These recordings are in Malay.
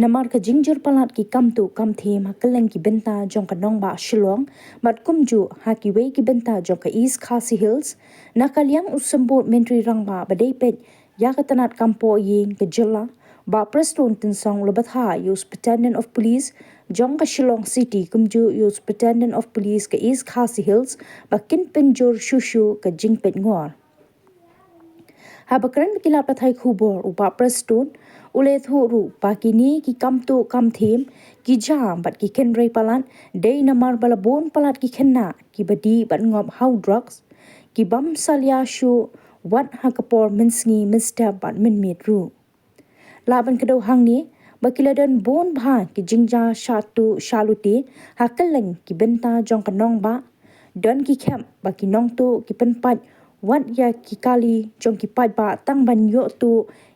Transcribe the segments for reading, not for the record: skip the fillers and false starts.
namar ka jingjur palat ki kam tu kam them ha kaleng ki benta jong ka nong ba Shillong mat kumju ha ki wei ki benta jong ka East Khasi Hills na kalyang usambut mentri rang ba badai pet ya ka tanat kampo ying ka jilla ba preston tin song lobat ha yu Superintendent of Police jong ka Shillong City kumju yu Superintendent of Police ka East Khasi Hills ba kin penjur shushu ka jingpet ngor habakran kilat pathai khubor upa preston ule thuru pakini ki kam tu kam them ki jam bat ki ken rei palat dei namar bala bon palat ki khenna ki badi bat ngop how drugs ki bam salya shu wat hakapor minsngi mister bat min metru laban kedo hangni bakiladan bon bha ki jingja shatu shalute hakaleng ki benta jong kanong ba don ki khem ba ki nong tu ki penpat wat ya ki kali jong ki pat ba tang ban yo tu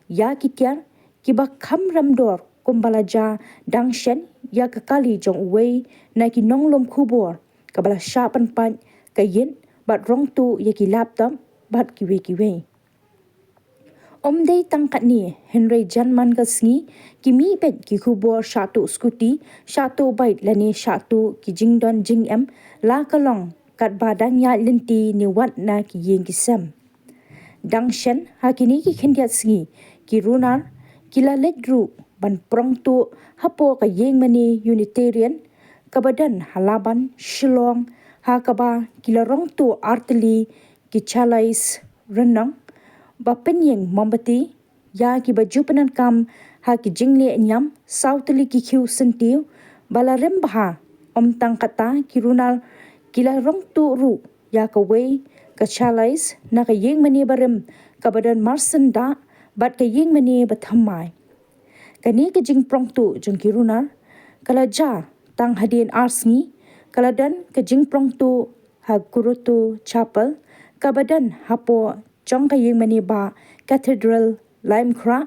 ya ki tiar ki ba kham ramdor kumbalaja dangshen ya ka kali jong wei na ki nong lom khubor kabala sha pan pan ka yin bat rong tu ya ki laptop bat ki we Omdei tangkat ni Henry Janman kasngi kimi pet ki khubor shatu skuti shatu bait lani shatu ki jingdon jingem la kalong kat badang ya linti ni wat na ki yeng kisam dangshen hakini ki khendiat sngi ki runar kila ledru ban prong tu hapo ka yeng mani Unitarian kabadan halaban Shillong hakaba kila rong tu arteli ki chalais renang bapenyeng mombati ya ki baju penan kam ha ki jingle nyam sautli ki khiu sentiu balarem bha om tang kata ki runal kila rong tu ru ya ka wei ka chalais na ka yeng mani barem ka badan marsenda bat ka yeng mani bathamai kani ka jing prong tu jong ki runal kala ja tang hadien arsngi kala dan ka jing prong tu ha kurutu chapel ka badan hapo jong ka yeng mani ba cathedral lime kra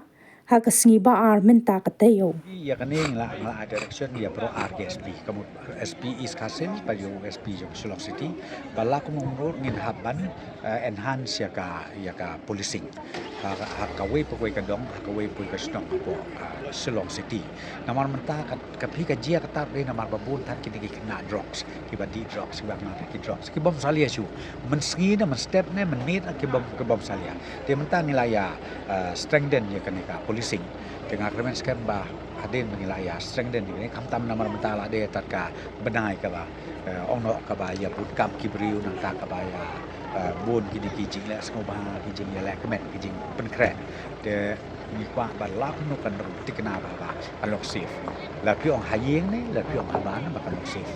ha ka sngi ba ar menta ka tayo ya kaning la direction ya pro RKSP kamu SP East Kasim pa yung SP yung Shillong City bala ko mong road ngin haban enhance ya ka policing ha ka way po ka dong ha ka way po ka snong po Shillong City namar menta ka pi ka jia ka tar namar babun tat ki ki na drugs ki ba di drugs ki ba na ki drugs ki bom salia chu men sngi na men step ne men need ki bom salia te menta nilaya strengthen ya ka policing dengan agreement sekarang bah hadin menilai strengthen ini kamtam nama mentala dia tatka benai ka ba ono ka ba ya put kam kibriu nang ta ka ba ya bun gini kijing le skoba kijing ya le kemet kijing penkret de mi kwa ba lap nu kan tikna ba alok sif la pi ong hayeng ni la pi ong haban ba kan sif